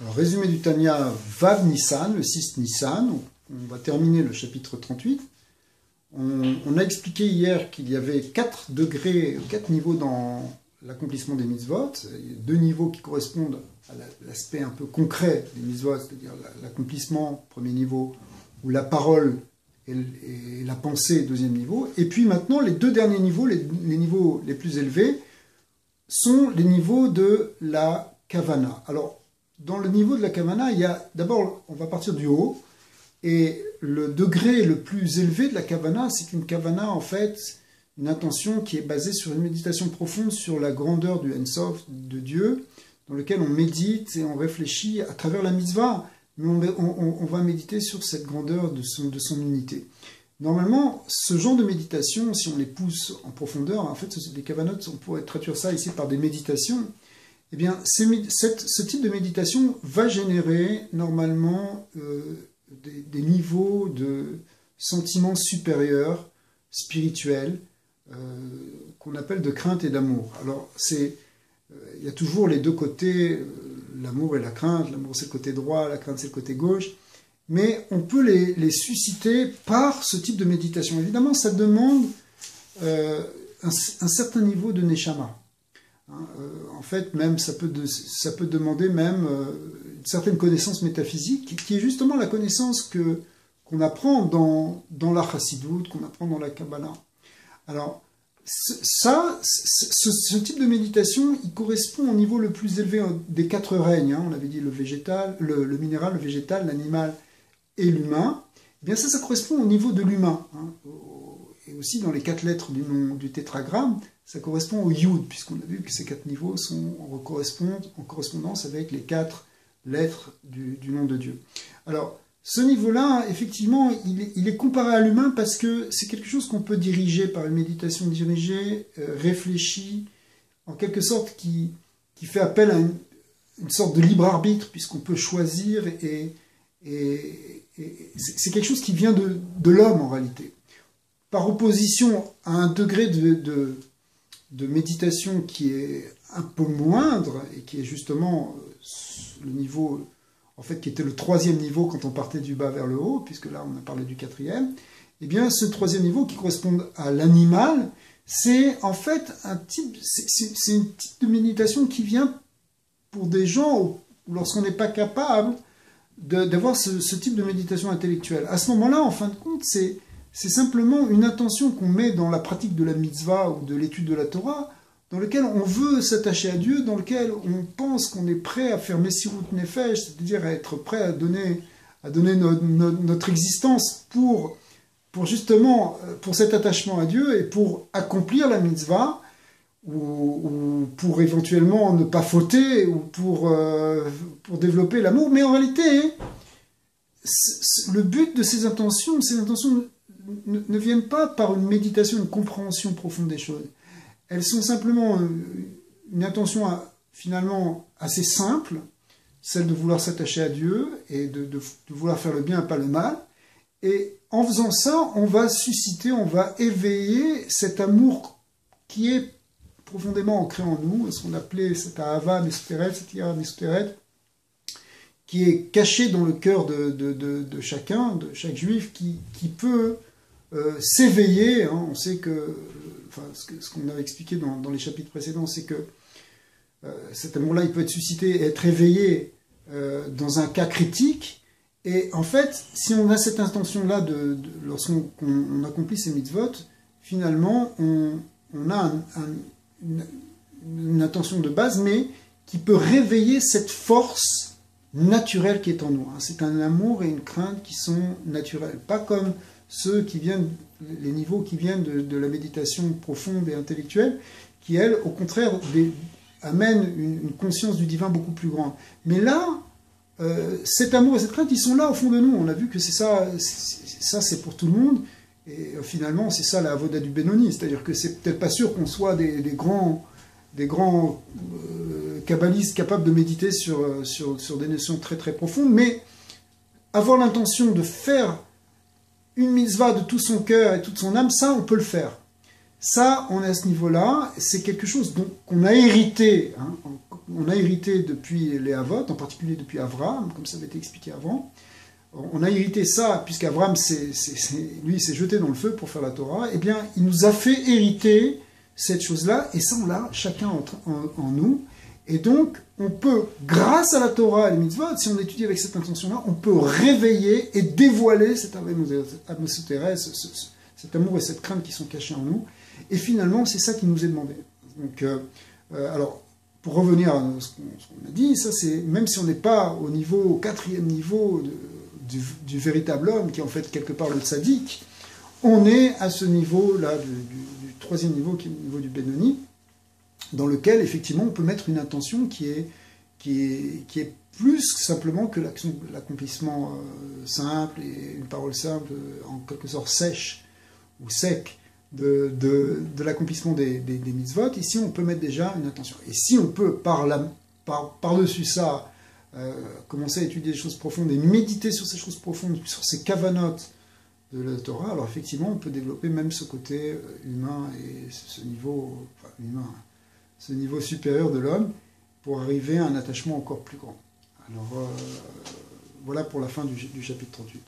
Alors, résumé du Tanya, Vav Nissan, le 6 Nissan. On va terminer le chapitre 38. On a expliqué hier qu'il y avait 4 degrés, 4 niveaux dans l'accomplissement des mitzvot. Il y a 2 niveaux qui correspondent à l'aspect un peu concret des mitzvot, c'est-à-dire l'accomplissement, premier niveau, où la parole et la pensée, deuxième niveau. Et puis maintenant, les 2 derniers niveaux, les niveaux les plus élevés, sont les niveaux de la kavana. Alors, dans le niveau de la kavana, il y a d'abord, on va partir du haut, et le degré le plus élevé de la kavana, c'est une kavana, en fait, une intention qui est basée sur une méditation profonde sur la grandeur du Ensof, de Dieu, dans lequel on médite et on réfléchit à travers la mitzvah, mais on va méditer sur cette grandeur de son unité. Normalement, ce genre de méditation, si on les pousse en profondeur, en fait, des kavanotes, on pourrait traduire ça ici par des méditations. Eh bien, ce type de méditation va générer normalement des niveaux de sentiments supérieurs, spirituels, qu'on appelle de crainte et d'amour. Alors, il y a toujours les 2 côtés, l'amour et la crainte. L'amour, c'est le côté droit, la crainte, c'est le côté gauche. Mais on peut les susciter par ce type de méditation. Évidemment, ça demande un certain niveau de neshama. En fait, même ça peut demander même une certaine connaissance métaphysique, qui est justement la connaissance qu'on apprend dans la Chassidut, qu'on apprend dans la Kabbalah. Alors, ce type de méditation, il correspond au niveau le plus élevé des 4 règnes. On avait dit le végétal, le minéral, le végétal, l'animal et l'humain. Eh bien ça correspond au niveau de l'humain. Et aussi dans les 4 lettres du nom du tétragramme, ça correspond au Yud, puisqu'on a vu que ces 4 niveaux sont en correspondance avec les 4 lettres du nom de Dieu. Alors, ce niveau-là, effectivement, il est comparé à l'humain parce que c'est quelque chose qu'on peut diriger par une méditation dirigée, réfléchie, en quelque sorte qui fait appel à une sorte de libre arbitre, puisqu'on peut choisir, et c'est quelque chose qui vient de l'homme en réalité. Par opposition à un degré de méditation qui est un peu moindre, et qui est justement le niveau, en fait, qui était le 3e niveau quand on partait du bas vers le haut, puisque là on a parlé du 4e, eh bien ce 3e niveau qui correspond à l'animal, c'est en fait c'est une type de méditation qui vient pour des gens où lorsqu'on n'est pas capable d'avoir ce type de méditation intellectuelle. À ce moment-là, en fin de compte, c'est simplement une intention qu'on met dans la pratique de la mitzvah ou de l'étude de la Torah, dans lequel on veut s'attacher à Dieu, dans lequel on pense qu'on est prêt à faire Messirut Nefesh, c'est-à-dire à être prêt à donner notre existence pour justement, pour cet attachement à Dieu et pour accomplir la mitzvah, ou pour éventuellement ne pas fauter, ou pour développer l'amour. Mais en réalité, le but de ces intentions ne viennent pas par une méditation, une compréhension profonde des choses. Elles sont simplement une intention finalement assez simple, celle de vouloir s'attacher à Dieu et de vouloir faire le bien et pas le mal. Et en faisant ça, on va susciter, on va éveiller cet amour qui est profondément ancré en nous, ce qu'on appelait cet ahava mesuteret, cette ira mesuteret, qui est caché dans le cœur de chacun, de chaque juif, qui peut s'éveiller. On sait que, enfin, ce qu'on avait expliqué dans les chapitres précédents, c'est que cet amour-là, il peut être suscité et être éveillé dans un cas critique. Et en fait, si on a cette intention-là, lorsqu'on accomplit ces mitzvot, finalement, on a une intention de base, mais qui peut réveiller cette force naturelle qui est en nous. C'est un amour et une crainte qui sont naturels, pas comme les niveaux qui viennent de la méditation profonde et intellectuelle, qui, elles, au contraire, amènent une conscience du divin beaucoup plus grande. Mais là, cet amour et cette crainte, ils sont là au fond de nous. On a vu que c'est pour tout le monde. Et finalement, c'est ça la avoda du Benoni. C'est-à-dire que c'est peut-être pas sûr qu'on soit des grands kabbalistes capables de méditer sur des notions très très profondes, mais avoir l'intention de faire une mitzvah de tout son cœur et toute son âme, ça, on peut le faire. Ça, on est à ce niveau-là. C'est quelque chose qu'on a hérité. on a hérité depuis les Havot, en particulier depuis Abraham, comme ça avait été expliqué avant. On a hérité ça, puisqu'Abraham, lui, s'est jeté dans le feu pour faire la Torah, eh bien, il nous a fait hériter cette chose-là, et ça, on l'a chacun en nous. Et donc, on peut, grâce à la Torah et les mitzvot, si on étudie avec cette intention-là, on peut réveiller et dévoiler cet atmosphère, cet amour et cette crainte qui sont cachés en nous. Et finalement, c'est ça qui nous est demandé. Donc, alors, pour revenir à ce qu'on a dit, ça c'est, même si on n'est pas au quatrième niveau du véritable homme, qui est en fait quelque part le tzaddik, on est à ce niveau-là, du troisième niveau, qui est le niveau du Benoni, dans lequel, effectivement, on peut mettre une intention qui est plus simplement que l'accomplissement simple et une parole simple, en quelque sorte sèche ou sec, de l'accomplissement des mitzvot. Ici, on peut mettre déjà une intention. Et si on peut, par-dessus ça, commencer à étudier des choses profondes et méditer sur ces choses profondes, sur ces kavanotes de la Torah, alors effectivement, on peut développer même ce côté humain et ce niveau, enfin, humain, ce niveau supérieur de l'homme pour arriver à un attachement encore plus grand. Alors, voilà pour la fin du chapitre 38.